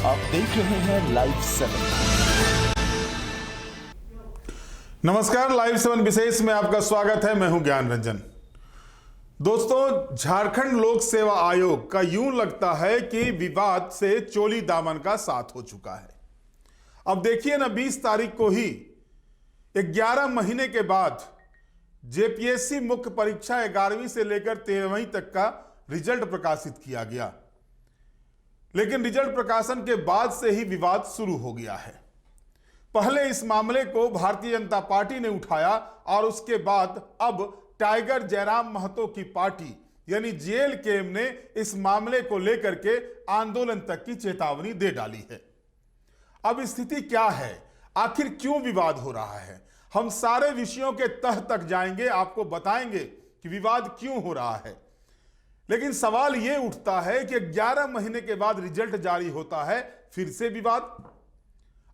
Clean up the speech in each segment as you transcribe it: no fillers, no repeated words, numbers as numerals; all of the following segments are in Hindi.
आप देख रहे हैं लाइव 7। नमस्कार, लाइव 7 विशेष में आपका स्वागत है। मैं हूं ज्ञान रंजन। दोस्तों, झारखंड लोक सेवा आयोग का यूं लगता है कि विवाद से चोली दामन का साथ हो चुका है। अब देखिए ना, 20 तारीख को ही 11 महीने के बाद जेपीएससी मुख्य परीक्षा 11वीं से लेकर 13वीं तक का रिजल्ट प्रकाशित किया गया, लेकिन रिजल्ट प्रकाशन के बाद से ही विवाद शुरू हो गया है। पहले इस मामले को भारतीय जनता पार्टी ने उठाया और उसके बाद अब टाइगर जयराम महतो की पार्टी यानी जेएलकेएम ने इस मामले को लेकर के आंदोलन तक की चेतावनी दे डाली है। अब स्थिति क्या है, आखिर क्यों विवाद हो रहा है, हम सारे विषयों के तह तक जाएंगे, आपको बताएंगे कि विवाद क्यों हो रहा है। लेकिन सवाल यह उठता है कि 11 महीने के बाद रिजल्ट जारी होता है, फिर से विवाद।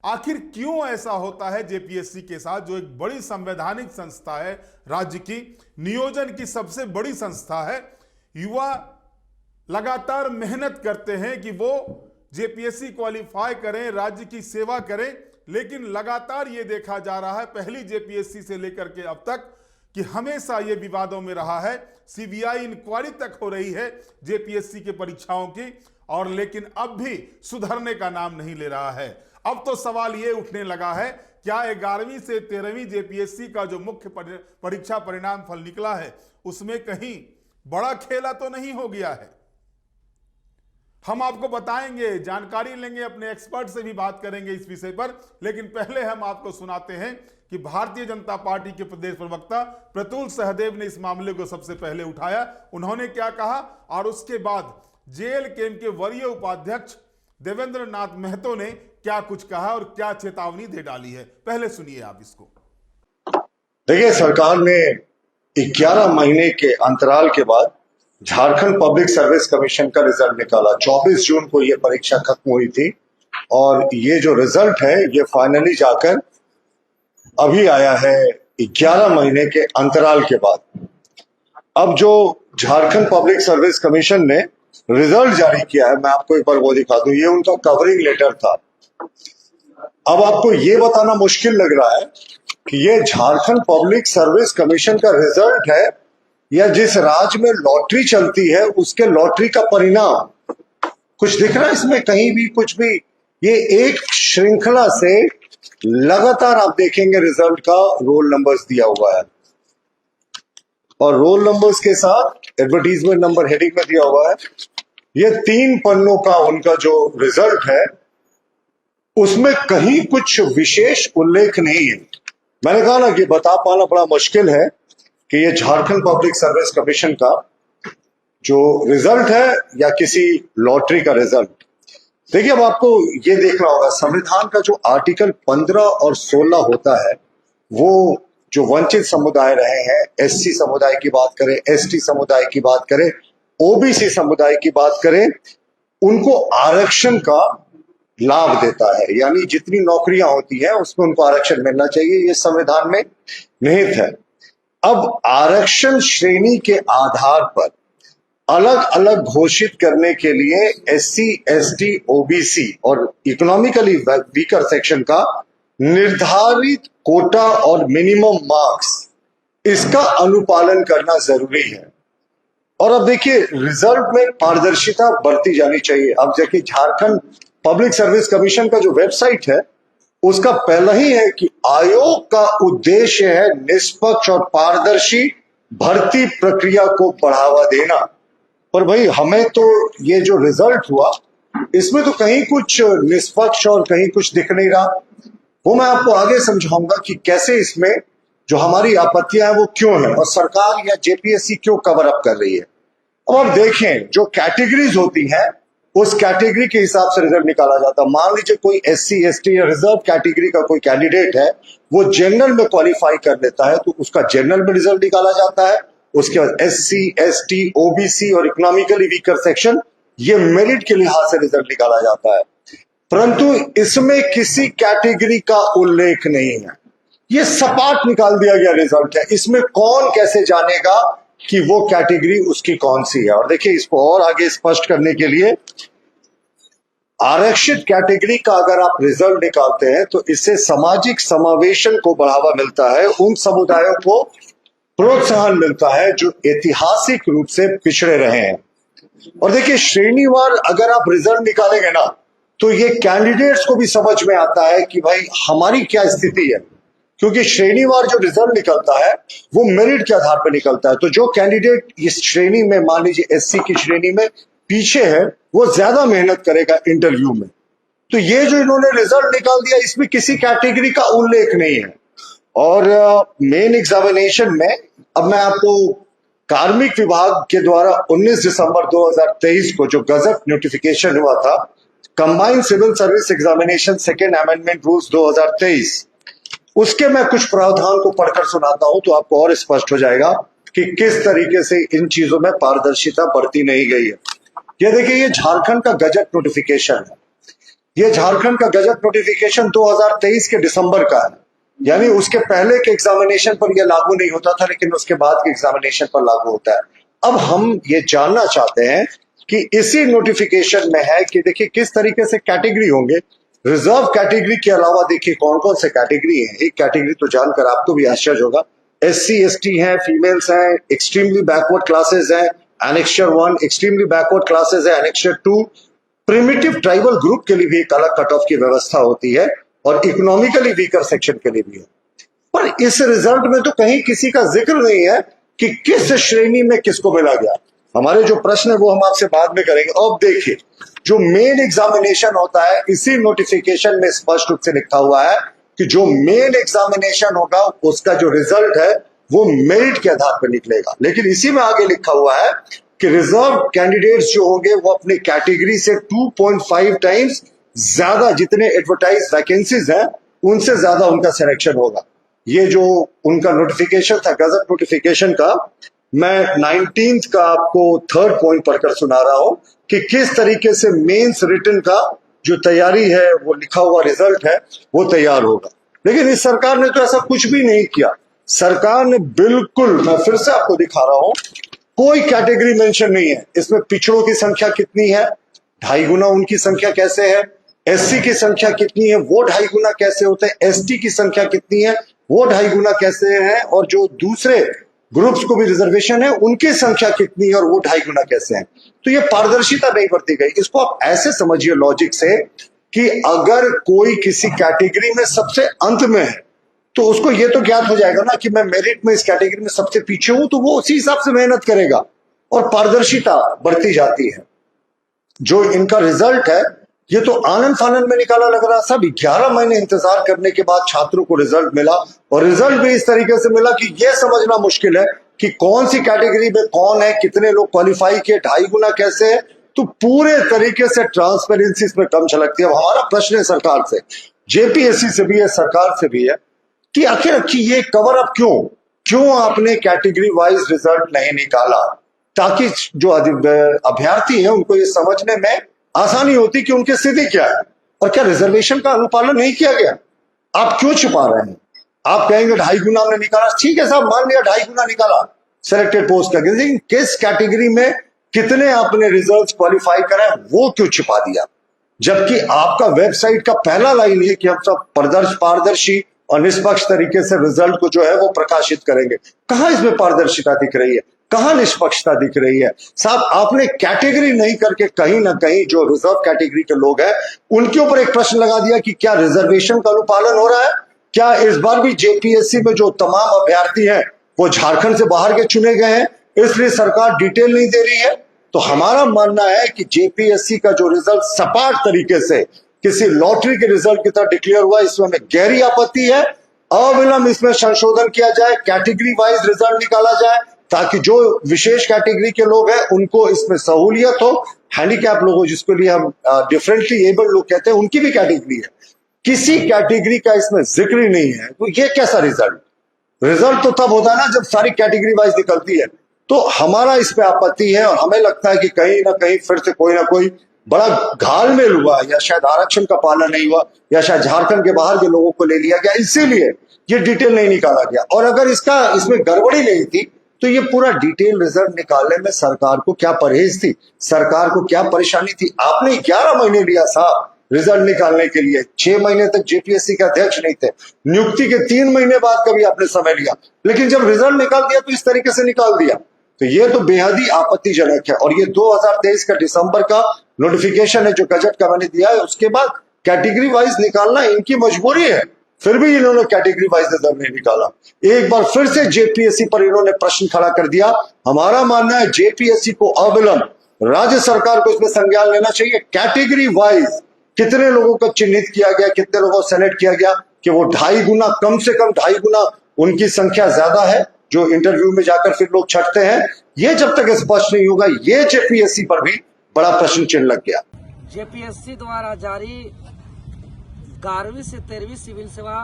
आखिर क्यों ऐसा होता है जेपीएससी के साथ, जो एक बड़ी संवैधानिक संस्था है, राज्य की नियोजन की सबसे बड़ी संस्था है। युवा लगातार मेहनत करते हैं कि वो जेपीएससी क्वालिफाई करें, राज्य की सेवा करें, लेकिन लगातार ये देखा जा रहा है पहली जेपीएससी से लेकर के अब तक कि हमेशा ये विवादों में रहा है। सीबीआई इंक्वायरी तक हो रही है जेपीएससी के परीक्षाओं की, और लेकिन अब भी सुधरने का नाम नहीं ले रहा है। अब तो सवाल ये उठने लगा है, क्या 11वीं से 13वीं जेपीएससी का जो मुख्य परीक्षा परिणाम फल निकला है, उसमें कहीं बड़ा खेला तो नहीं हो गया है। हम आपको बताएंगे, जानकारी लेंगे, अपने एक्सपर्ट से भी बात करेंगे इस विषय पर। लेकिन पहले हम आपको सुनाते हैं कि भारतीय जनता पार्टी के प्रदेश प्रवक्ता प्रतुल सहदेव ने इस मामले को सबसे पहले उठाया। उन्होंने क्या कहा और उसके बाद जेएलकेएम के वरीय उपाध्यक्ष देवेंद्र नाथ महतो ने क्या कुछ कहा और क्या चेतावनी दे डाली है, पहले सुनिए आप इसको। देखिए, सरकार ने 11 महीने के अंतराल के बाद झारखंड पब्लिक सर्विस कमीशन का रिजल्ट निकाला। 24 जून को यह परीक्षा खत्म हुई थी और ये जो रिजल्ट है ये फाइनली जाकर अभी आया है 11 महीने के अंतराल के बाद। अब जो झारखंड पब्लिक सर्विस कमीशन ने रिजल्ट जारी किया है, मैं आपको एक बार वो दिखा दूं, ये उनका कवरिंग लेटर था। अब आपको ये बताना मुश्किल लग रहा है कि ये झारखंड पब्लिक सर्विस कमीशन का रिजल्ट है या जिस राज्य में लॉटरी चलती है उसके लॉटरी का परिणाम। कुछ दिख रहा है इसमें कहीं भी कुछ भी? ये एक श्रृंखला से लगातार आप देखेंगे रिजल्ट का रोल नंबर्स दिया हुआ है और रोल नंबर्स के साथ एडवर्टीजमेंट नंबर हेडिंग में दिया हुआ है। ये 3 पन्नों का उनका जो रिजल्ट है उसमें कहीं कुछ विशेष उल्लेख नहीं है। मैंने कहा ना कि बता पाना बड़ा मुश्किल है कि ये झारखंड पब्लिक सर्विस कमीशन का जो रिजल्ट है या किसी लॉटरी का रिजल्ट। देखिए, अब आपको ये देखना होगा, संविधान का जो आर्टिकल 15 और 16 होता है, वो जो वंचित समुदाय रहे हैं, एससी समुदाय की बात करें, एसटी समुदाय की बात करें, ओबीसी समुदाय की बात करें, उनको आरक्षण का लाभ देता है। यानी जितनी नौकरियां होती हैं उसमें उनको आरक्षण मिलना चाहिए, ये संविधान में निहित है। अब आरक्षण श्रेणी के आधार पर अलग अलग घोषित करने के लिए एससी, एसटी, ओबीसी और इकोनॉमिकली वीकर सेक्शन का निर्धारित कोटा और मिनिमम मार्क्स, इसका अनुपालन करना जरूरी है। और अब देखिए, रिजल्ट में पारदर्शिता बरती जानी चाहिए। अब देखिए, झारखंड पब्लिक सर्विस कमीशन का जो वेबसाइट है उसका पहला ही है कि आयोग का उद्देश्य है निष्पक्ष और पारदर्शी भर्ती प्रक्रिया को बढ़ावा देना। पर भाई, हमें तो ये जो रिजल्ट हुआ इसमें तो कहीं कुछ निष्पक्ष और कहीं कुछ दिख नहीं रहा। वो मैं आपको आगे समझाऊंगा कि कैसे इसमें जो हमारी आपत्तियां हैं वो क्यों है और सरकार या जेपीएससी क्यों कवर अप कर रही है। अब आप देखें, जो कैटेगरीज होती हैं उस कैटेगरी के हिसाब से रिजल्ट निकाला जाता है। मान लीजिए कोई एससी, एसटी या रिजर्व कैटेगरी का कोई कैंडिडेट है, वो जनरल में क्वालिफाई कर लेता है तो उसका जनरल में रिजल्ट निकाला जाता है। उसके बाद एससी, एसटी, ओबीसी और इकोनॉमिकली वीकर सेक्शन, ये मेरिट के लिहाज से रिजल्ट निकाला जाता है। परंतु इसमें किसी कैटेगरी का उल्लेख नहीं है, ये सपाट निकाल दिया गया रिजल्ट है। इसमें कौन कैसे जानेगा कि वो कैटेगरी उसकी कौन सी है। और देखिए, इसको और आगे स्पष्ट करने के लिए आरक्षित कैटेगरी का अगर आप रिजल्ट निकालते हैं तो इससे सामाजिक समावेशन को बढ़ावा मिलता है, उन समुदायों को प्रोत्साहन मिलता है जो ऐतिहासिक रूप से पिछड़े रहे हैं। और देखिए, श्रेणीवार अगर आप रिजल्ट निकालेंगे ना तो ये कैंडिडेट्स को भी समझ में आता है कि भाई हमारी क्या स्थिति है, क्योंकि श्रेणीवार जो रिजल्ट निकलता है वो मेरिट के आधार पर निकलता है। तो जो कैंडिडेट इस श्रेणी में, मान लीजिए एससी की श्रेणी में पीछे है, वो ज्यादा मेहनत करेगा इंटरव्यू में। तो ये जो इन्होंने रिजल्ट निकाल दिया, इसमें किसी कैटेगरी का उल्लेख नहीं है। और मेन एग्जामिनेशन में अब मैं आपको कार्मिक विभाग के द्वारा 19 दिसंबर 2023 को जो गजट नोटिफिकेशन हुआ था, combined civil service examination second amendment rules 2023, उसके मैं कुछ प्रावधान को पढ़कर सुनाता हूं तो आपको और स्पष्ट हो जाएगा कि किस तरीके से इन चीजों में पारदर्शिता बरती नहीं गई है। ये देखिए, ये झारखंड का गजट नोटिफिकेशन है। ये झारखंड का गजट नोटिफिकेशन 2023 के दिसंबर का है, यानी उसके पहले के एग्जामिनेशन पर यह लागू नहीं होता था, लेकिन उसके बाद के एग्जामिनेशन पर लागू होता है। अब हम ये जानना चाहते हैं कि इसी नोटिफिकेशन में है कि देखिए किस तरीके से कैटेगरी होंगे। रिजर्व कैटेगरी के अलावा देखिए कौन कौन से कैटेगरी है। एक कैटेगरी तो जानकर आपको भी आश्चर्य होगा, एससी एसटी हैं, फीमेल्स हैं, एक्सट्रीमली बैकवर्ड क्लासेस हैं, एनेक्चर 1, एक्सट्रीमली बैकवर्ड क्लासेस है, एनेक्चर 2, प्रिमिटिव ट्राइबल ग्रुप के लिए भी एक अलग कट ऑफ की व्यवस्था होती है और इकोनॉमिकली वीकर सेक्शन के लिए भी है। पर इस रिजल्ट में तो कहीं किसी का जिक्र नहीं है कि किस श्रेणी में किसको मिला गया। हमारे जो प्रश्न है वो हम आपसे बाद में करेंगे। अब देखिए, जो मेन एग्जामिनेशन होता है, इसी नोटिफिकेशन में स्पष्ट रूप से लिखा हुआ है कि जो मेन एग्जामिनेशन होगा उसका जो रिजल्ट है वो मेरिट के आधार पर निकलेगा। लेकिन इसी में आगे लिखा हुआ है कि रिजर्व कैंडिडेट्स जो होंगे वो अपनी कैटेगरी से 2.5 टाइम्स ज्यादा, जितने एडवर्टाइज वैकेंसीज हैं उनसे ज्यादा उनका सिलेक्शन होगा। ये जो उनका नोटिफिकेशन था, गजट नोटिफिकेशन का, मैं 19th का आपको 3rd पॉइंट पढ़कर सुना रहा हूं कि किस तरीके से मेंस रिटन का जो तैयारी है, वो लिखा हुआ रिजल्ट है, वो तैयार होगा। लेकिन इस सरकार ने तो ऐसा कुछ भी नहीं किया। सरकार ने बिल्कुल, मैं फिर से आपको दिखा रहा हूं, कोई कैटेगरी मेंशन नहीं है। इसमें पिछड़ों की संख्या कितनी है, 2.5 गुना उनकी संख्या कैसे है, एससी की संख्या कितनी है, वो 2.5 गुना कैसे होते हैं, एसटी की संख्या कितनी है, वो 2.5 गुना कैसे है, और जो दूसरे ग्रुप्स को भी रिजर्वेशन है उनकी संख्या कितनी है और वो 2.5 गुना कैसे है। तो ये पारदर्शिता नहीं बरती गई। इसको आप ऐसे समझिए लॉजिक से कि अगर कोई किसी कैटेगरी में सबसे अंत में है तो उसको ये तो ज्ञात हो जाएगा ना कि मैं मेरिट में इस कैटेगरी में सबसे पीछे हूं, तो वो उसी हिसाब से मेहनत करेगा और पारदर्शिता बढ़ती जाती है। जो इनका रिजल्ट है ये तो आनंद फानंद में निकाला लग रहा। सब 11 महीने इंतजार करने के बाद छात्रों को रिजल्ट मिला, और रिजल्ट भी इस तरीके से मिला कि यह समझना मुश्किल है कि कौन सी कैटेगरी में कौन है, कितने लोग क्वालिफाई किए, 2.5 गुना कैसे है। तो पूरे तरीके से ट्रांसपेरेंसी इसमें कम झलकती है। अब हमारा प्रश्न है सरकार से, जेपीएससी से भी है, सरकार से भी है, कि आखिर ये कवर अप क्यों आपने कैटेगरी वाइज रिजल्ट नहीं निकाला, ताकि जो अभ्यर्थी है उनको ये समझने में आसानी होती कि उनकी स्थिति क्या है और क्या रिजर्वेशन का अनुपालन नहीं किया गया। आप क्यों छुपा रहे हैं? आप कहेंगे 2.5 गुना हमने निकाला, ठीक है साहब, मान लिया 2.5 गुना निकाला सिलेक्टेड पोस्ट का, लेकिन किस कैटेगरी में कितने आपने रिजल्ट क्वालिफाई करा वो क्यों छिपा दिया? जबकि आपका वेबसाइट का पहला लाइन है कि हम सब पारदर्शी और निष्पक्ष तरीके से रिजल्ट को जो है वो प्रकाशित करेंगे। कहां इसमें पारदर्शिता दिख रही है, कहां निष्पक्षता दिख रही है? साहब, आपने कैटेगरी नहीं करके कहीं ना कहीं जो रिजर्व कैटेगरी के लोग हैं उनके ऊपर एक प्रश्न लगा दिया कि क्या रिजर्वेशन का अनुपालन हो रहा है। क्या इस बार भी जेपीएससी में जो तमाम अभ्यर्थी हैं वो झारखंड से बाहर के चुने गए हैं, इसलिए सरकार डिटेल नहीं दे रही है? तो हमारा मानना है कि जेपीएससी का जो रिजल्ट सपाट तरीके से किसी लॉटरी के रिजल्ट की तरह डिक्लेयर हुआ, इसमें हमें गहरी आपत्ति है। अविलंब इसमें संशोधन किया जाए, कैटेगरी वाइज रिजल्ट निकाला जाए, ताकि जो विशेष कैटेगरी के लोग हैं उनको इसमें सहूलियत हो। हैंडीकैप लोग हो, जिसके लिए हम डिफरेंटली एबल्ड लोग कहते हैं, उनकी भी कैटेगरी है। किसी कैटेगरी का इसमें जिक्र ही नहीं है। तो ये कैसा रिजल्ट तो तब होता है ना जब सारी कैटेगरी वाइज निकलती है। तो हमारा इस पे आपत्ति है, और हमें लगता है कि कहीं ना कहीं फिर से कोई ना कोई बड़ा घालमेल हुआ, या शायद आरक्षण का पालन नहीं हुआ, या शायद झारखंड के बाहर के लोगों को ले लिया गया, इसीलिए ये डिटेल नहीं निकाला गया। और अगर इसमें गड़बड़ी नहीं थी तो ये पूरा डिटेल रिजल्ट निकालने में सरकार को क्या परहेज थी, सरकार को क्या परेशानी थी? आपने 11 महीने लिया था रिजल्ट निकालने के लिए, 6 महीने तक जेपीएससी के अध्यक्ष नहीं थे, नियुक्ति के 3 महीने बाद कभी आपने समय लिया, लेकिन जब रिजल्ट निकाल दिया तो इस तरीके से निकाल दिया। तो ये तो बेहद ही आपत्तिजनक है। और ये 2023 का दिसंबर का नोटिफिकेशन है जो गजट का मैंने दिया है, उसके बाद कैटेगरी वाइज निकालना इनकी मजबूरी है, फिर भी इन्होंने कैटेगरी वाइज रिजल्ट नहीं निकाला। एक बार फिर से जेपीएससी पर इन्होंने प्रश्न खड़ा कर दिया। हमारा मानना है जेपीएससी को अविलंब राज्य सरकार को इसमें संज्ञान लेना चाहिए। कैटेगरी वाइज कितने लोगों को चिन्हित किया गया, कितने लोगों को सेलेक्ट किया गया कि वो 2.5 गुना, कम से कम 2.5 गुना उनकी संख्या ज्यादा है जो इंटरव्यू में जाकर फिर लोग छटते हैं। ये जब तक स्पष्ट नहीं होगा, ये जेपीएससी पर भी बड़ा प्रश्न चिन्ह लग गया। जेपीएससी द्वारा जारी 11वीं से 13वीं सिविल सेवा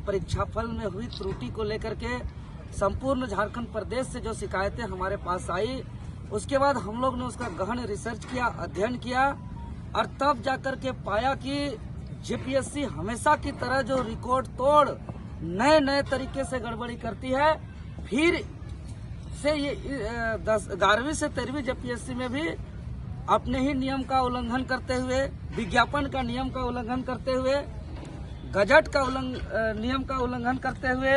परीक्षाफल में हुई त्रुटि को लेकर के संपूर्ण झारखंड प्रदेश से जो शिकायतें हमारे पास आई, उसके बाद हम लोग ने उसका गहन रिसर्च किया, अध्ययन किया और तब जाकर के पाया कि जेपीएससी हमेशा की तरह जो रिकॉर्ड तोड़ नए नए तरीके से गड़बड़ी करती है, फिर से ये 11वीं से 13वीं जेपीएससी में भी अपने ही नियम का उल्लंघन करते हुए, विज्ञापन का नियम का उल्लंघन करते हुए, गजट का नियम का उल्लंघन करते हुए,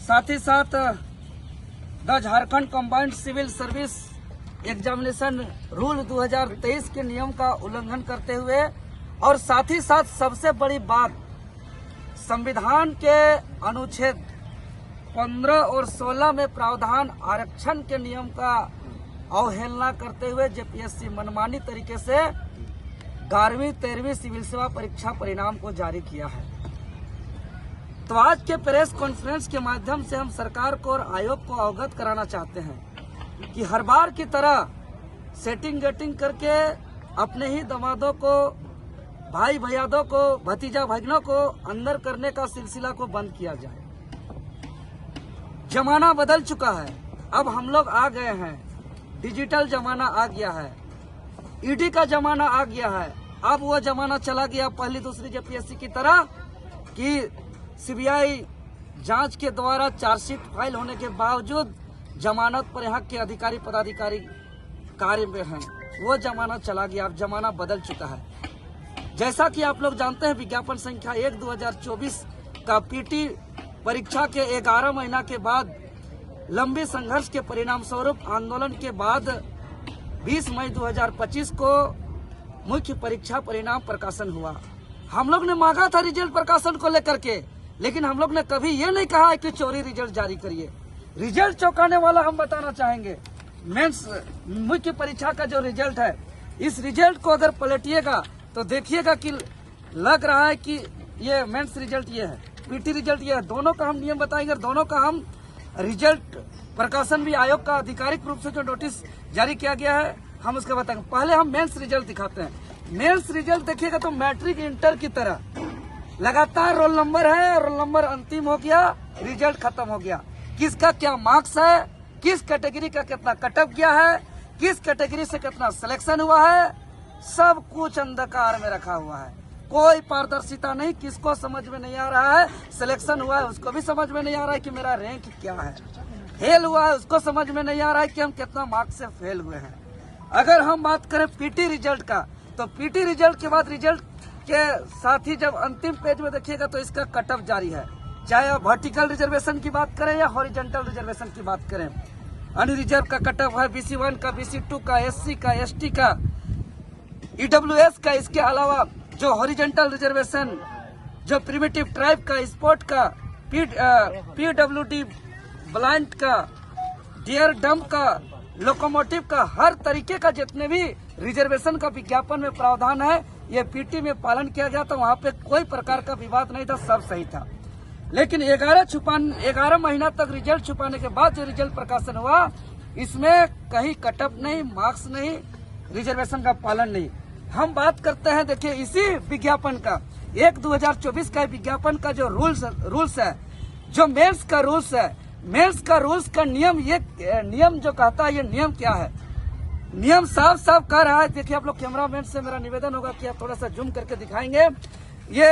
साथ ही साथ the Jharkhand combined civil service examination rule 2023 के नियम का उल्लंघन करते हुए, और साथ ही साथ सबसे बड़ी बात, संविधान के अनुच्छेद 15 और 16 में प्रावधान आरक्षण के नियम का अवहेलना करते हुए जेपीएससी मनमानी तरीके से 11वीं 13वीं सिविल सेवा परीक्षा परिणाम को जारी किया है। तो आज के प्रेस कॉन्फ्रेंस के माध्यम से हम सरकार को और आयोग को अवगत कराना चाहते हैं कि हर बार की तरह सेटिंग गेटिंग करके अपने ही दमादों को, भाई भैयादों को, भतीजा भागिनों को अंदर करने का सिलसिला को बंद किया जाए। जमाना बदल चुका है, अब हम लोग आ गए हैं, डिजिटल जमाना आ गया है, ईडी का जमाना आ गया है। अब वो जमाना चला गया पहली दूसरी जेपीएससी की तरह कि सीबीआई जांच के द्वारा चार्जशीट फाइल होने के बावजूद जमानत पर यहाँ के अधिकारी पदाधिकारी कार्य में हैं। वो जमाना चला गया, अब जमाना बदल चुका है। जैसा कि आप लोग जानते हैं, विज्ञापन संख्या 1/2024 का पीटी परीक्षा के 11 महीना के बाद लंबे संघर्ष के परिणाम स्वरूप आंदोलन के बाद 20 मई 2025 को मुख्य परीक्षा परिणाम प्रकाशन हुआ। हम लोग ने मांगा था रिजल्ट प्रकाशन को लेकर के, लेकिन हम लोग ने कभी ये नहीं कहा है कि चोरी रिजल्ट जारी करिए। रिजल्ट चौंकाने वाला हम बताना चाहेंगे, मेंस मुख्य परीक्षा का जो रिजल्ट है, इस रिजल्ट को अगर पलटिएगा तो देखिएगा कि लग रहा है कि ये मेंस रिजल्ट ये है, पीटी रिजल्ट ये है। दोनों का हम नियम बताएंगे, दोनों का हम रिजल्ट प्रकाशन भी आयोग का आधिकारिक रूप से जो नोटिस जारी किया गया है हम उसके बताएंगे। पहले हम मेंस रिजल्ट दिखाते हैं। मेंस रिजल्ट देखिएगा तो मैट्रिक इंटर की तरह लगातार रोल नंबर है, रोल नंबर अंतिम हो गया, रिजल्ट खत्म हो गया। किसका क्या मार्क्स है, किस कैटेगरी का कितना कटअप गया है, किस कैटेगरी से कितना सिलेक्शन हुआ है, सब कुछ अंधकार में रखा हुआ है। कोई पारदर्शिता नहीं, किसको समझ में नहीं आ रहा है। सिलेक्शन हुआ है उसको भी समझ में नहीं आ रहा है कि मेरा रैंक क्या है। फेल हुआ है उसको समझ में नहीं आ रहा है कि हम कितना मार्क्स से फेल हुए हैं। अगर हम बात करें पीटी रिजल्ट का, तो पीटी रिजल्ट के बाद रिजल्ट के साथ ही जब अंतिम पेज में देखिएगा तो इसका कटअप जारी है, चाहे आप वर्टिकल रिजर्वेशन की बात करें या हॉरिजॉन्टल रिजर्वेशन की बात करें। अनरिजर्व का कटअप है BC1 का, BC2 का, SC का, ST का, EWS का। इसके अलावा जो हॉरिजॉन्टल रिजर्वेशन, जो प्रिमिटिव ट्राइब का, स्पोर्ट का, PWD ब्लाइंड का, डियर डम का, लोकोमोटिव का, हर तरीके का जितने भी रिजर्वेशन का विज्ञापन में प्रावधान है, ये पीटी में पालन किया गया था। वहां पे कोई प्रकार का विवाद नहीं था, सब सही था। लेकिन 11 महीना तक रिजल्ट छुपाने के बाद जो रिजल्ट प्रकाशन हुआ, इसमें कहीं कटअप नहीं, मार्क्स नहीं, रिजर्वेशन का पालन नहीं। हम बात करते हैं, देखिए इसी विज्ञापन का 1/2024 का विज्ञापन का जो रूल्स है, जो मेंस का रूल्स है, मेंस का रूल्स का नियम, ये नियम जो कहता है, ये नियम क्या है? नियम साफ साफ कह रहा है। देखिए आप लोग कैमरामैन से मेरा निवेदन होगा कि आप थोड़ा सा जूम करके दिखाएंगे। ये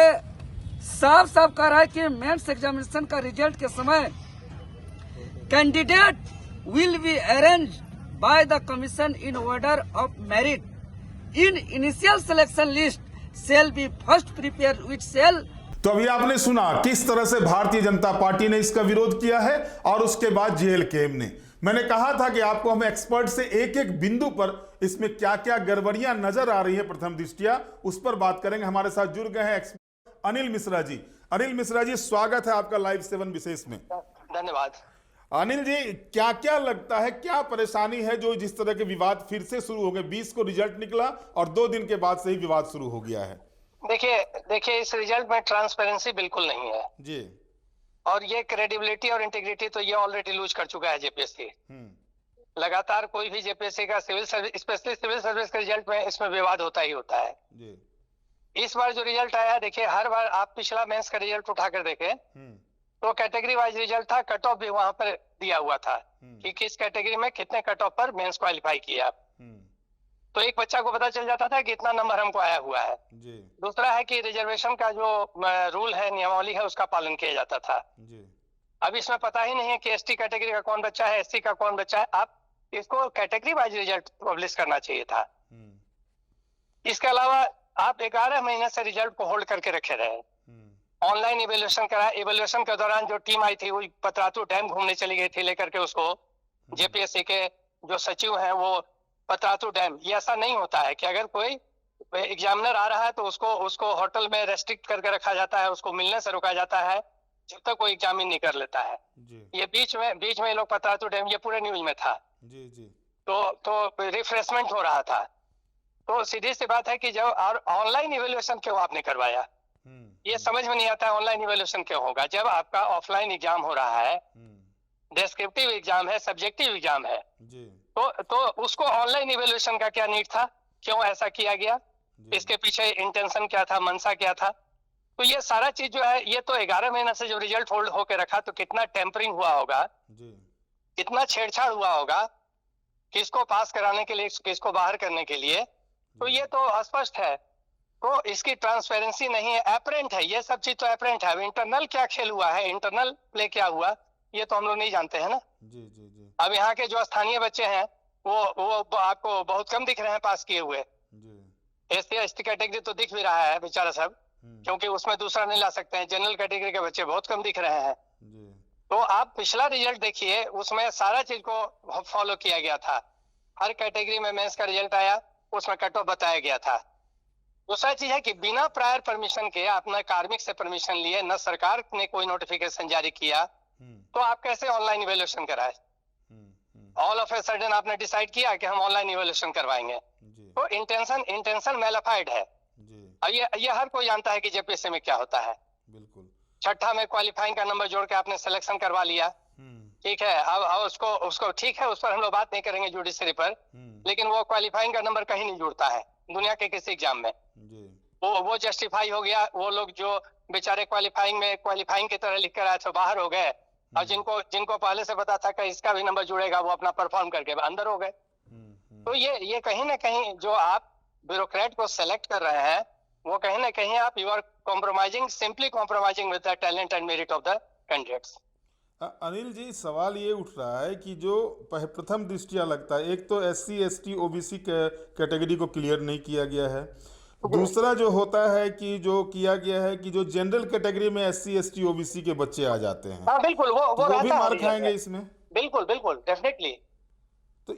साफ साफ कह रहा है कि मेंस एग्जामिनेशन का रिजल्ट के समय candidate will be arranged by the commission in order of merit. In initial selection list shall be first prepared which shall. तो अभी आपने सुना किस तरह से भारतीय जनता पार्टी ने इसका विरोध किया है और उसके बाद जेएलकेएम ने। मैंने कहा था कि आपको हम एक्सपर्ट से एक एक बिंदु पर इसमें क्या क्या गड़बड़ियां नजर आ रही है प्रथम दृष्टिया उस पर बात करेंगे। हमारे साथ जुड़ गए हैं एक्सपर्ट अनिल मिश्रा जी। अनिल मिश्रा जी, स्वागत है आपका लाइव 7 विशेष में। धन्यवाद। अनिल जी, क्या क्या लगता है, क्या परेशानी है जो जिस तरह के विवाद फिर से शुरू हो गए? 20 को रिजल्ट निकला और 2 दिन के बाद से ही विवाद शुरू हो गया है। देखिए इस रिजल्ट में ट्रांसपेरेंसी बिल्कुल नहीं है जी, और ये क्रेडिबिलिटी और इंटीग्रिटी तो ये ऑलरेडी लूज कर चुका है जेपीएससी। लगातार कोई भी जेपीएससी का civil service, specially civil service के रिजल्ट में इसमें विवाद होता ही होता है जी। इस बार जो रिजल्ट आया, देखिए हर बार आप पिछला मेंस का रिजल्ट उठाकर देखें तो कैटेगरी वाइज रिजल्ट था, कट ऑफ भी वहां पर दिया हुआ था कि किस कैटेगरी में कितने कट ऑफ पर मेंस क्वालिफाई किया आप। तो एक बच्चा को पता चल जाता था कि इतना नंबर हमको आया हुआ है जी। दूसरा है कि रिजर्वेशन का जो रूल है, नियमावली है, उसका पालन किया जाता था जी। अब इसमें पता ही नहीं है कि एसटी कैटेगरी का कौन बच्चा है, एससी का कौन बच्चा है। आप इसको कैटेगरी वाइज रिजल्ट पब्लिश करना चाहिए था। इसके अलावा आप 11 महीने से रिजल्ट को होल्ड करके रखे रहे। ऑनलाइन इवेल्युएशन करा, इवेल्युएशन के दौरान जो टीम आई थी वो पतरातू डैम घूमने चली गई थी लेकर के उसको। जेपीएससी के जो सचिव हैं वो पतरातू डैम, ये ऐसा नहीं होता है कि अगर कोई एग्जामिनर आ रहा है तो उसको होटल में रेस्ट्रिक्ट करके रखा जाता है, उसको मिलने से रोका जाता है जब तक कोई एग्जामिन नहीं कर लेता है जी। ये बीच में लोग पतरातू डैम, ये पूरे न्यूज में था जी जी। तो रिफ्रेशमेंट हो रहा था। तो सीधी सी बात है कि जब ऑनलाइन इवेल्युएशन क्यों आपने करवाया, ये समझ में नहीं आता है। ऑनलाइन इवेल्युएशन क्यों होगा जब आपका ऑफलाइन एग्जाम हो रहा है, डिस्क्रिप्टिव एग्जाम है, सब्जेक्टिव एग्जाम है जी। तो उसको ऑनलाइन इवेल्युएशन का क्या नीड था, क्यों ऐसा किया गया, इसके पीछे इंटेंशन क्या था, मंशा क्या था। तो ये सारा चीज जो है, ये तो 11 महीने से जो रिजल्ट होल्ड होकर रखा, तो कितना टेम्परिंग हुआ होगा जी। कितना छेड़छाड़ हुआ होगा किसको पास कराने के लिए, किसको बाहर करने के लिए। तो ये तो स्पष्ट है। तो इसकी ट्रांसपेरेंसी नहीं है, एपरेंट है, ये सब चीज तो एपरेंट है। इंटरनल क्या खेल हुआ है, इंटरनल प्ले क्या हुआ, ये तो हम लोग नहीं जानते हैं ना। जी जी जी। अब यहाँ के जो स्थानीय बच्चे हैं वो आपको बहुत कम दिख रहे हैं पास किए हुए। एससी एसटी कैटेगरी तो दिख भी रहा है बेचारा सब, क्योंकि उसमें दूसरा नहीं ला सकते हैं। जनरल कैटेगरी के बच्चे बहुत कम दिख रहे हैं। तो आप पिछला रिजल्ट देखिए, उसमें सारा चीज को फॉलो किया गया था। हर कैटेगरी में मेंस का रिजल्ट आया, उसमें कट ऑफ बताया गया था। दूसरा चीज है कि बिना प्रायर परमिशन के, आपने कार्मिक से परमिशन लिए, न सरकार ने कोई नोटिफिकेशन जारी किया, तो आप कैसे ऑनलाइन इवेल्युएशन कराए। ऑल ऑफ ए सडन आपने डिसाइड किया कि हम ऑनलाइन इवेल्युएशन करवाएंगे, तो इंटेंशन मेलाफाइड है। अब ये हर कोई जानता है कि जेपीएससी में क्या होता है। बिल्कुल। छठा में क्वालिफाइंग का नंबर जोड़ के आपने सिलेक्शन करवा लिया, ठीक है। अब उसको ठीक है, उस पर हम लोग बात नहीं करेंगे जुडिशरी पर, लेकिन वो क्वालिफाइंग का नंबर कहीं नहीं जुड़ता है दुनिया के किसी एग्जाम में। वो जस्टिफाई हो गया। वो लोग जो बेचारे क्वालिफाइंग की तरह लिख कर आए थे बाहर हो गए, और जिनको पहले से पता था कि इसका भी नंबर जुड़ेगा, वो अपना परफॉर्म करके अंदर हो गए। तो ये कहीं ना कहीं जो आप ब्यूरोक्रेट को सेलेक्ट कर रहे हैं, वो कहीं ना कहीं आप you are simply compromising with the talent and merit of the candidates. Anil ji, सवाल ये उठ रहा है कि जो प्रथम दृष्टिया लगता है, एक तो एससी एसटी ओबीसी कैटेगरी को क्लियर नहीं किया गया है। दूसरा जो होता है कि जो किया गया है कि जो जनरल कैटेगरी में एससी एसटी ओबीसी के बच्चे आ जाते हैं, हाँ बिल्कुल, वो भी मार खाएंगे इसमें। बिल्कुल डेफिनेटली। तो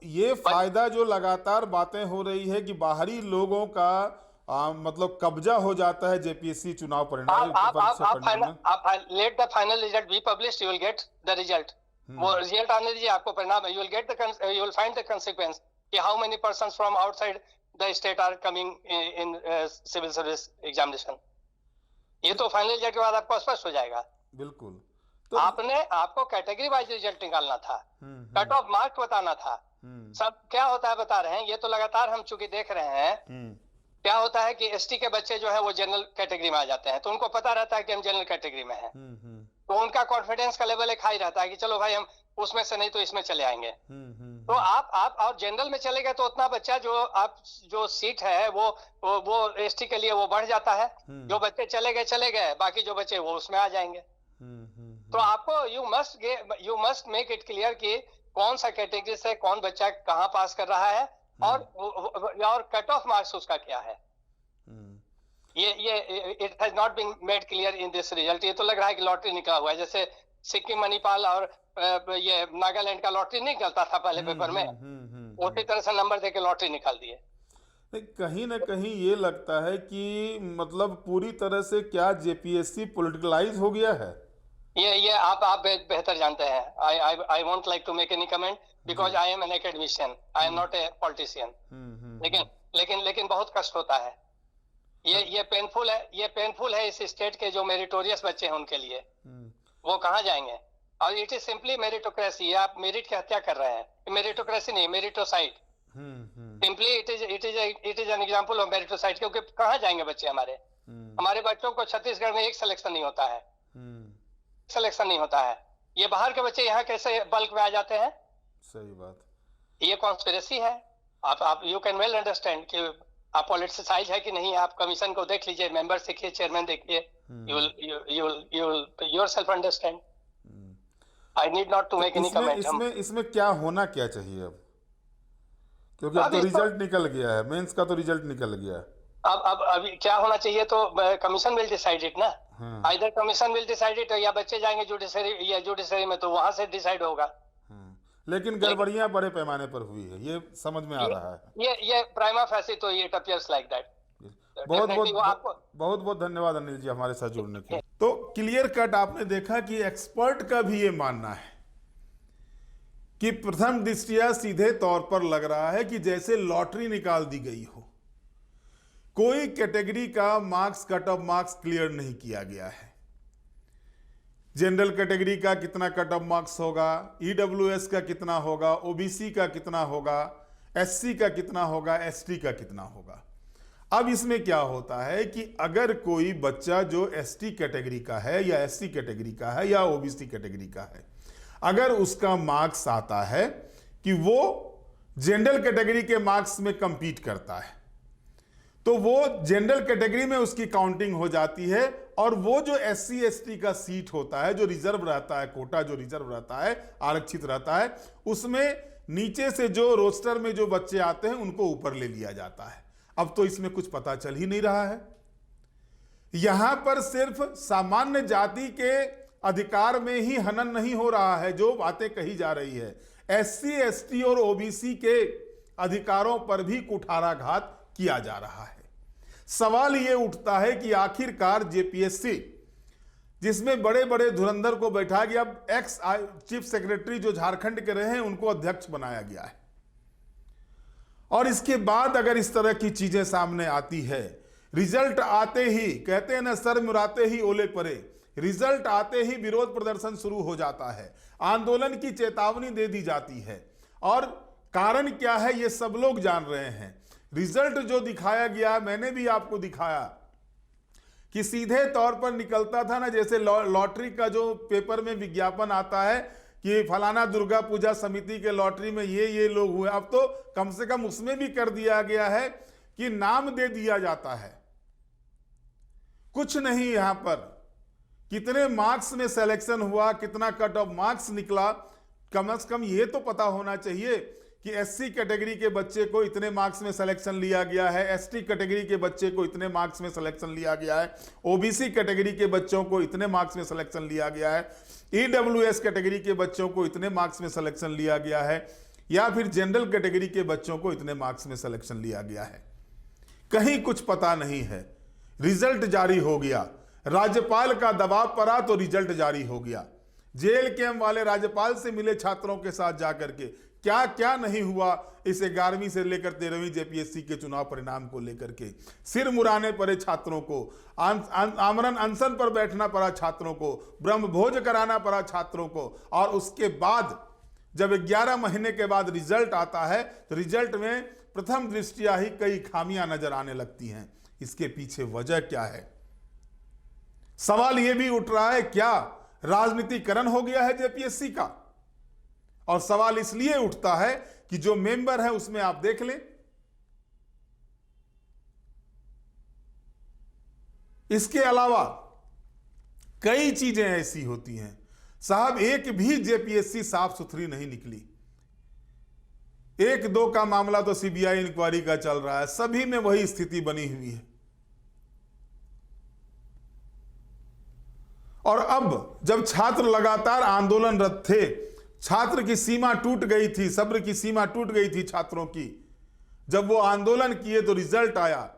ये फायदा जो लगातार बातें हो रही है कि बाहरी लोगों का मतलब कब्जा हो जाता है जेपीएससी चुनाव परिणाम। आप let the final result be published, you will get the result. वो रिजल्ट आने दीजिए, आपको परिणाम, you will find the consequence कि how many persons from outside the state are coming in civil service examination. ये तो फाइनल रिजल्ट के बाद आपको स्पष्ट हो जाएगा। बिल्कुल। तो आपको कैटेगरी वाइज रिजल्ट निकालना था, कट ऑफ मार्क बताना था। सब क्या होता है बता रहे हैं, ये तो लगातार हम चूंकि देख रहे हैं। क्या होता है कि एसटी के बच्चे जो है वो जनरल कैटेगरी में आ जाते हैं, तो उनको पता रहता है कि हम जनरल कैटेगरी में हैं, तो उनका कॉन्फिडेंस का लेवल एक हाई रहता है कि चलो भाई हम उसमें से नहीं तो इसमें चले आएंगे। तो आप और जनरल में चले गए तो उतना बच्चा जो सीट है वो एसटी के लिए वो बढ़ जाता है। जो बच्चे चले गए, बाकी जो बच्चे वो उसमें आ जाएंगे। तो आपको you must make it clear कि कौन सा कैटेगरी से कौन बच्चा कहाँ पास कर रहा है और कट ऑफ मार्क्स उसका क्या है। ये it has not been made clear in this result. ये तो लग रहा है कि लॉटरी निकला हुआ है, जैसे सिक्किम, मणिपाल और ये नागालैंड का लॉटरी नहीं निकलता था पहले पेपर में, उसी तरह से नंबर देके लॉटरी निकाल दिए। कहीं ना कहीं ये लगता है कि मतलब पूरी तरह से क्या जेपीएससी पॉलिटिकलाइज हो गया है। ये आप बेहतर जानते हैं। I won't like to make any comment because I am an academician, I am not a politician. लेकिन बहुत कष्ट होता है। ये पेनफुल है इस स्टेट के जो मेरिटोरियस बच्चे हैं उनके लिए। वो कहाँ जाएंगे? और इट इज सिंपली मेरिटोक्रेसी। आप मेरिट की हत्या कर रहे हैं। मेरिटोक्रेसी नहीं, meritocide. Simply it is an example of meritocide. क्योंकि कहाँ जाएंगे बच्चे हमारे बच्चों को छत्तीसगढ़ में एक सिलेक्शन नहीं होता है। ये बाहर के बच्चे यहाँ कैसे बल्क में आ जाते हैं? सही बात। ये कॉन्स्पिरेसी है। आप यू कैन वेल अंडरस्टैंड कि आप पॉलिटिसाइज है कि नहीं। आप कमीशन को देख लीजिए, मेंबर देखिए, चेयरमैन देखिए, you will yourself understand. I need not to make any comment. इसमें क्या होना क्या चाहिए अब? क्योंकि अब तो रिजल्ट निकल गया है, मेंस का तो रिजल्ट निकल गया है। अब क्या होना चाहिए तो कमीशन विल डिसाइड इट ना। Either commission will decide it या बच्चे जाएंगे जुडिशरी में तो वहां से डिसाइड होगा। लेकिन गड़बड़ियां बड़े पैमाने पर हुई है, ये समझ में आ रहा है। ये प्राइमा फेसी तो इट अपीयर्स लाइक दैट। बहुत धन्यवाद अनिल जी हमारे साथ जुड़ने के। तो क्लियर कट आपने देखा कि एक्सपर्ट का भी ये मानना है कि प्रथम दृष्टया सीधे तौर पर लग रहा है कि जैसे लॉटरी निकाल दी गई हो। कोई कैटेगरी का marks, cut off marks clear नहीं किया गया है। जनरल कैटेगरी का कितना कट ऑफ मार्क्स होगा, ईडब्ल्यूएस का कितना होगा, ओबीसी का कितना होगा, एससी का कितना होगा, एसटी का कितना होगा। अब इसमें क्या होता है कि अगर कोई बच्चा जो एसटी कैटेगरी का है या एससी कैटेगरी का है या ओबीसी कैटेगरी का है, अगर उसका मार्क्स आता है कि वो जनरल कैटेगरी के मार्क्स में कंपीट करता है, तो वो जनरल कैटेगरी में उसकी काउंटिंग हो जाती है। और वो जो एससी एसटी का सीट होता है, जो रिजर्व रहता है, कोटा जो रिजर्व रहता है, आरक्षित रहता है, उसमें नीचे से जो रोस्टर में जो बच्चे आते हैं उनको ऊपर ले लिया जाता है। अब तो इसमें कुछ पता चल ही नहीं रहा है। यहां पर सिर्फ सामान्य जाति के अधिकार में ही हनन नहीं हो रहा है, जो बातें कही जा रही है, एससी एसटी और ओबीसी के अधिकारों पर भी कुठाराघात किया जा रहा है। सवाल यह उठता है कि आखिरकार जेपीएससी, जिसमें बड़े बड़े धुरंधर को बैठा गया, अब एक्स चीफ सेक्रेटरी जो झारखंड के रहे हैं उनको अध्यक्ष बनाया गया है, और इसके बाद अगर इस तरह की चीजें सामने आती है, रिजल्ट आते ही कहते हैं ना, सर मुराते ही ओले परे, रिजल्ट आते ही विरोध प्रदर्शन शुरू हो जाता है, आंदोलन की चेतावनी दे दी जाती है। और कारण क्या है ये सब लोग जान रहे हैं। रिजल्ट जो दिखाया गया, मैंने भी आपको दिखाया कि सीधे तौर पर निकलता था ना, जैसे लॉटरी का जो पेपर में विज्ञापन आता है कि फलाना दुर्गा पूजा समिति के लॉटरी में ये लोग हुए। अब तो कम से कम उसमें भी कर दिया गया है कि नाम दे दिया जाता है, कुछ नहीं यहां पर कितने मार्क्स में सिलेक्शन हुआ, कितना कट ऑफ मार्क्स निकला, कम से कम ये तो पता होना चाहिए कि एससी कैटेगरी के बच्चे को इतने मार्क्स में सिलेक्शन लिया गया है, एसटी कैटेगरी के बच्चे को इतने मार्क्स में सिलेक्शन लिया गया है, ओबीसी कैटेगरी के बच्चों को इतने मार्क्स में सिलेक्शन लिया गया है, ईडब्ल्यूएस कैटेगरी के बच्चों को इतने मार्क्स में सिलेक्शन लिया गया है, या फिर जनरल कैटेगरी के बच्चों को इतने मार्क्स में सिलेक्शन लिया गया है। कहीं कुछ पता नहीं है। रिजल्ट जारी हो गया, राज्यपाल का दबाव पड़ा तो रिजल्ट जारी हो गया। जेल कैंप वाले राज्यपाल से मिले छात्रों के साथ जाकर के, क्या क्या नहीं हुआ इस 11वीं से लेकर 13वीं जेपीएससी के चुनाव परिणाम को लेकर के। सिर मुराने पड़े छात्रों को, आमरण अनशन पर बैठना पड़ा छात्रों को, ब्रह्म भोज कराना पड़ा छात्रों को, और उसके बाद जब 11 महीने के बाद रिजल्ट आता है तो रिजल्ट में प्रथम दृष्टया ही कई खामियां नजर आने लगती हैं। इसके पीछे वजह क्या है? सवाल यह भी उठ रहा है, क्या राजनीतिकरण हो गया है जेपीएससी का? और सवाल इसलिए उठता है कि जो मेंबर है उसमें आप देख लें, इसके अलावा कई चीजें ऐसी होती हैं। साहब एक भी जेपीएससी साफ सुथरी नहीं निकली। एक दो का मामला तो सीबीआई इंक्वायरी का चल रहा है, सभी में वही स्थिति बनी हुई है। और अब जब छात्र लगातार आंदोलनरत थे, छात्र की सीमा टूट गई थी, सब्र की सीमा टूट गई थी छात्रों की, जब वो आंदोलन किए तो रिजल्ट आया।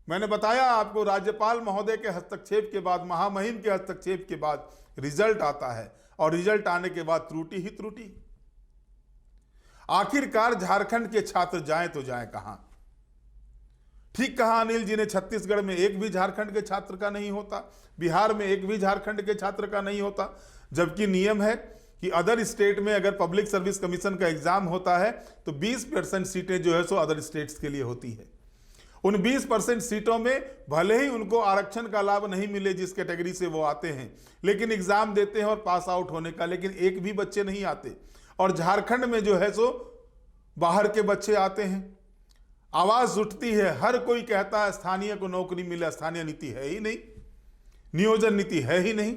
मैंने बताया आपको, राज्यपाल महोदय के हस्तक्षेप के बाद, महामहिम के हस्तक्षेप के बाद रिजल्ट आता है, और रिजल्ट आने के बाद त्रुटि ही त्रुटि। आखिरकार झारखंड के छात्र जाएं तो जाएं कहां? ठीक कहा अनिल जी ने, छत्तीसगढ़ में एक भी झारखंड के छात्र का नहीं होता, बिहार में एक भी झारखंड के छात्र का नहीं होता, जबकि नियम है कि अदर स्टेट में अगर पब्लिक सर्विस कमीशन का एग्जाम होता है तो 20% सीटें जो है सो अदर स्टेट्स के लिए होती है। उन 20% सीटों में भले ही उनको आरक्षण का लाभ नहीं मिले जिस कैटेगरी से वो आते हैं, लेकिन एग्जाम देते हैं और पास आउट होने का, लेकिन एक भी बच्चे नहीं आते। और झारखंड में जो है सो बाहर के बच्चे आते हैं। आवाज उठती है, हर कोई कहता है स्थानीय को नौकरी मिले, स्थानीय नीति है ही नहीं, नियोजन नीति है ही नहीं।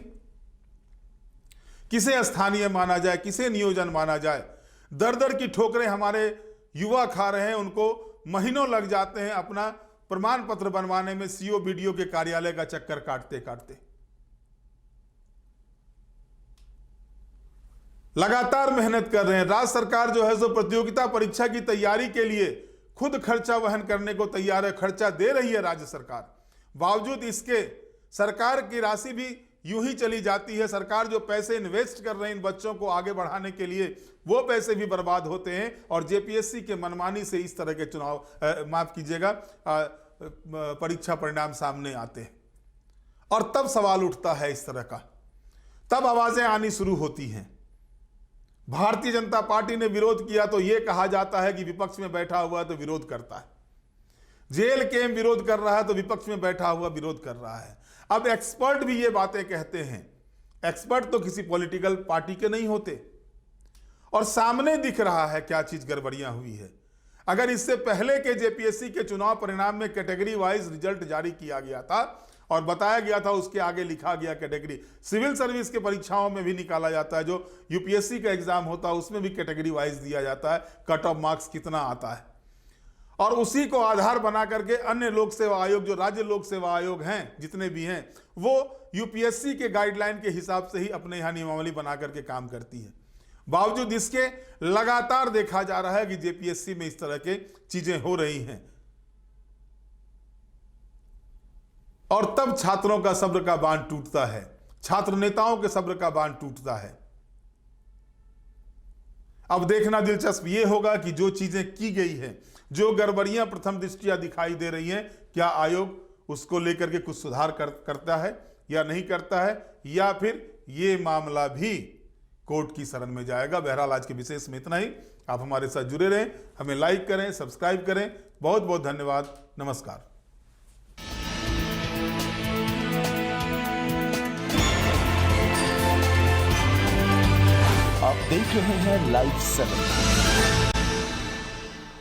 किसे स्थानीय माना जाए, किसे नियोजन माना जाए? दर दर की ठोकरें हमारे युवा खा रहे हैं, उनको महीनों लग जाते हैं अपना प्रमाण पत्र बनवाने में, सीओ बीडीओ के कार्यालय का चक्कर काटते काटते। लगातार मेहनत कर रहे हैं। राज्य सरकार जो है सो प्रतियोगिता परीक्षा की तैयारी के लिए खुद खर्चा वहन करने को तैयार है, खर्चा दे रही है राज्य सरकार। बावजूद इसके सरकार की राशि भी यूं ही चली जाती है। सरकार जो पैसे इन्वेस्ट कर रहे हैं इन बच्चों को आगे बढ़ाने के लिए, वो पैसे भी बर्बाद होते हैं, और जेपीएससी के मनमानी से इस तरह के चुनाव माफ कीजिएगा परीक्षा परिणाम सामने आते हैं। और तब सवाल उठता है इस तरह का, तब आवाजें आनी शुरू होती हैं। भारतीय जनता पार्टी ने विरोध किया तो यह कहा जाता है कि विपक्ष में बैठा हुआ है तो विरोध करता है। जेल केम विरोध कर रहा है तो विपक्ष में बैठा हुआ विरोध कर रहा है। अब एक्सपर्ट भी ये बातें कहते हैं। एक्सपर्ट तो किसी पॉलिटिकल पार्टी के नहीं होते, और सामने दिख रहा है क्या चीज गड़बड़ियां हुई है। अगर इससे पहले के जेपीएससी के चुनाव परिणाम में कैटेगरी वाइज रिजल्ट जारी किया गया था और बताया गया था, उसके आगे लिखा गया कैटेगरी, सिविल सर्विस के परीक्षाओं में भी निकाला जाता है, जो यूपीएससी का एग्जाम होता है उसमें भी कैटेगरी वाइज दिया जाता है, कट ऑफ मार्क्स कितना आता है, और उसी को आधार बना करके अन्य लोक सेवा आयोग, जो राज्य लोक सेवा आयोग हैं जितने भी हैं, वो यूपीएससी के गाइडलाइन के हिसाब से ही अपने यहां नियमावली बना करके काम करती है। बावजूद इसके लगातार देखा जा रहा है कि जेपीएससी में इस तरह के चीजें हो रही हैं, और तब छात्रों का सब्र का बांध टूटता है, छात्र नेताओं के सब्र का बांध टूटता है। अब देखना दिलचस्प यह होगा कि जो चीजें की गई है, जो गड़बड़ियां प्रथम दृष्टिया दिखाई दे रही हैं, क्या आयोग उसको लेकर के कुछ सुधार करता है या नहीं करता है, या फिर ये मामला भी कोर्ट की शरण में जाएगा। बहरहाल आज के विशेष में इतना ही। आप हमारे साथ जुड़े रहें, हमें लाइक करें, सब्सक्राइब करें। बहुत बहुत धन्यवाद। नमस्कार। आप देख रहे हैं लाइव 7।